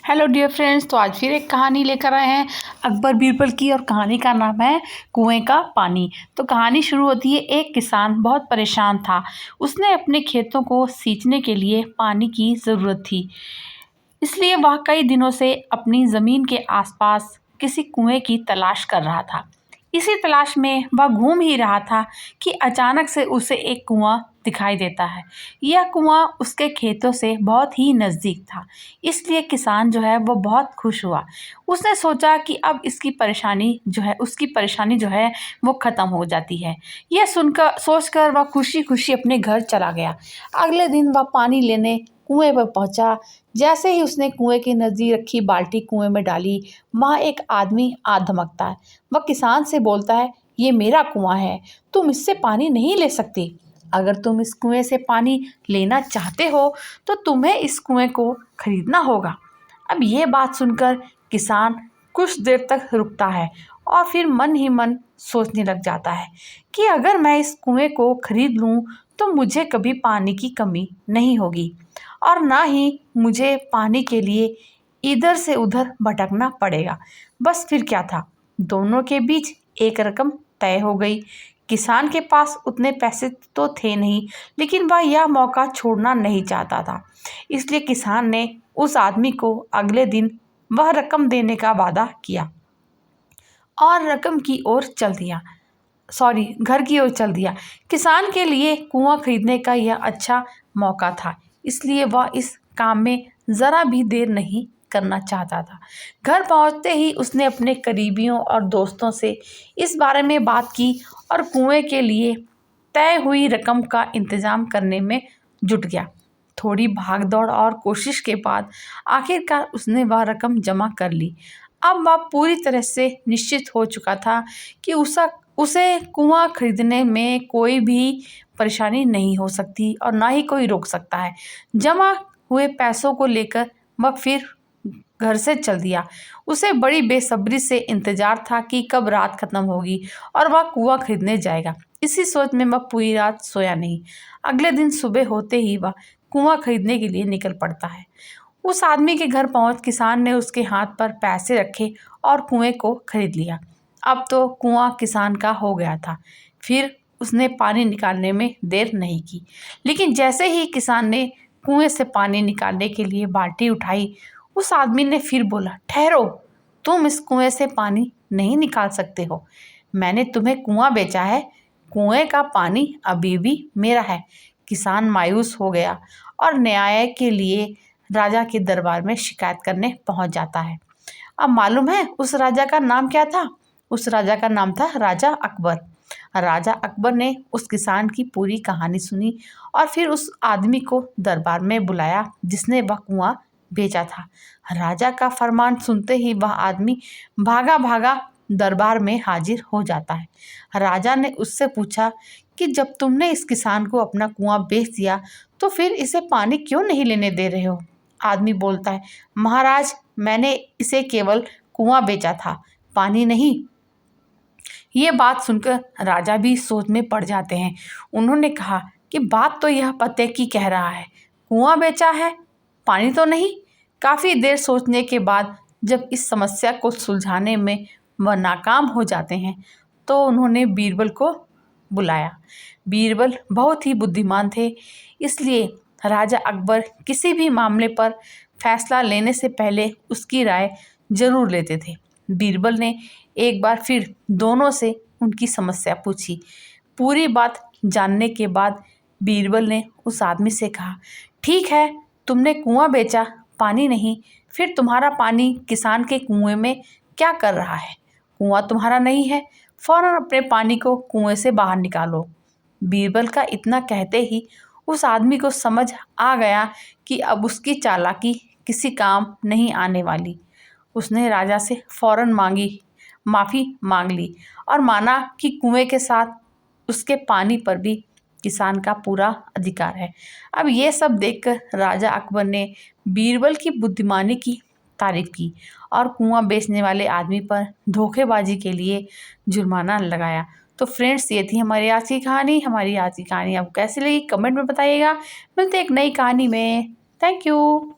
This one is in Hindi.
Hello dear friends. तो आज फिर एक कहानी लेकर आए हैं अकबर बीरबल की, और कहानी का नाम है कुएं का पानी। तो कहानी शुरू होती है। एक किसान बहुत परेशान था। उसने अपने खेतों को सींचने के लिए पानी की ज़रूरत थी, इसलिए वह कई दिनों से अपनी ज़मीन के आसपास किसी कुएं की तलाश कर रहा था। इसी तलाश में वह घूम ही रहा था कि अचानक से उसे एक कुआं दिखाई देता है। यह कुआं उसके खेतों से बहुत ही नज़दीक था, इसलिए किसान जो है वो बहुत खुश हुआ। उसने सोचा कि अब उसकी परेशानी जो है वो ख़त्म हो जाती है। यह सोचकर वह खुशी खुशी अपने घर चला गया। अगले दिन वह पानी लेने कुएं पर पहुंचा। जैसे ही उसने कुएं के नज़दीक रखी बाल्टी कुएं में डाली, वहाँ एक आदमी आ धमकता है। वह किसान से बोलता है, ये मेरा कुआं है, तुम इससे पानी नहीं ले सकते। अगर तुम इस कुएं से पानी लेना चाहते हो तो तुम्हें इस कुएं को खरीदना होगा। अब ये बात सुनकर किसान कुछ देर तक रुकता है और फिर मन ही मन सोचने लग जाता है कि अगर मैं इस कुएं को खरीद लूं तो मुझे कभी पानी की कमी नहीं होगी, और ना ही मुझे पानी के लिए इधर से उधर भटकना पड़ेगा। बस फिर क्या था, दोनों के बीच एक रकम तय हो गई। किसान के पास उतने पैसे तो थे नहीं, लेकिन वह यह मौका छोड़ना नहीं चाहता था। इसलिए किसान ने उस आदमी को अगले दिन वह रकम देने का वादा किया और घर की ओर चल दिया। किसान के लिए कुआं खरीदने का यह अच्छा मौका था, इसलिए वह इस काम में ज़रा भी देर नहीं करना चाहता था। घर पहुंचते ही उसने अपने करीबियों और दोस्तों से इस बारे में बात की और कुएं के लिए तय हुई रकम का इंतज़ाम करने में जुट गया। थोड़ी भाग दौड़ और कोशिश के बाद आखिरकार उसने वह रकम जमा कर ली। अब वह पूरी तरह से निश्चित हो चुका था कि उसे कुआं खरीदने में कोई भी परेशानी नहीं हो सकती और ना ही कोई रोक सकता है। जमा हुए पैसों को लेकर वह फिर घर से चल दिया। उसे बड़ी बेसब्री से इंतजार था कि कब रात खत्म होगी और वह कुआं खरीदने जाएगा। इसी सोच में वह पूरी रात सोया नहीं। अगले दिन सुबह होते ही वह कुआं खरीदने के लिए निकल पड़ता है। उस आदमी के घर पहुंच किसान ने उसके हाथ पर पैसे रखे और कुएं को खरीद लिया। अब तो कुआं किसान का हो गया था। फिर उसने पानी निकालने में देर नहीं की। लेकिन जैसे ही किसान ने कुएं से पानी निकालने के लिए बाल्टी उठाई, उस आदमी ने फिर बोला, ठहरो, तुम इस कुएं से पानी नहीं निकाल सकते हो। मैंने तुम्हें कुआं बेचा है, कुएं का पानी अभी भी मेरा है। किसान मायूस हो गया और न्याय के लिए राजा के दरबार में शिकायत करने पहुंच जाता है। अब मालूम है उस राजा का नाम क्या था? उस राजा का नाम था राजा अकबर। राजा अकबर ने उस किसान की पूरी कहानी सुनी और फिर उस आदमी को दरबार में बुलाया जिसने वह कुआं बेचा था। राजा का फरमान सुनते ही वह आदमी भागा भागा दरबार में हाजिर हो जाता है। राजा ने उससे पूछा कि जब तुमने इस किसान को अपना कुआं बेच दिया तो फिर इसे पानी क्यों नहीं लेने दे रहे हो? आदमी बोलता है, महाराज, मैंने इसे केवल कुआं बेचा था, पानी नहीं। ये बात सुनकर राजा भी सोच में पड़ जाते हैं। उन्होंने कहा कि बात तो यह पते की कह रहा है, कुआं बेचा है, पानी तो नहीं। काफ़ी देर सोचने के बाद जब इस समस्या को सुलझाने में वह नाकाम हो जाते हैं तो उन्होंने बीरबल को बुलाया। बीरबल बहुत ही बुद्धिमान थे, इसलिए राजा अकबर किसी भी मामले पर फैसला लेने से पहले उसकी राय जरूर लेते थे। बीरबल ने एक बार फिर दोनों से उनकी समस्या पूछी। पूरी बात जानने के बाद बीरबल ने उस आदमी से कहा, ठीक है, तुमने कुआं बेचा, पानी नहीं, फिर तुम्हारा पानी किसान के कुएं में क्या कर रहा है? कुआं तुम्हारा नहीं है, फौरन अपने पानी को कुएं से बाहर निकालो। बीरबल का इतना कहते ही उस आदमी को समझ आ गया कि अब उसकी चालाकी किसी काम नहीं आने वाली। उसने राजा से फौरन माफ़ी मांग ली और माना कि कुएं के साथ उसके पानी पर भी किसान का पूरा अधिकार है। अब ये सब देखकर राजा अकबर ने बीरबल की बुद्धिमानी की तारीफ की और कुआं बेचने वाले आदमी पर धोखेबाजी के लिए जुर्माना लगाया। तो फ्रेंड्स, ये थी हमारी आज की कहानी। हमारी आज की कहानी आपको कैसी लगी कमेंट में बताइएगा। मिलते एक नई कहानी में। Thank you.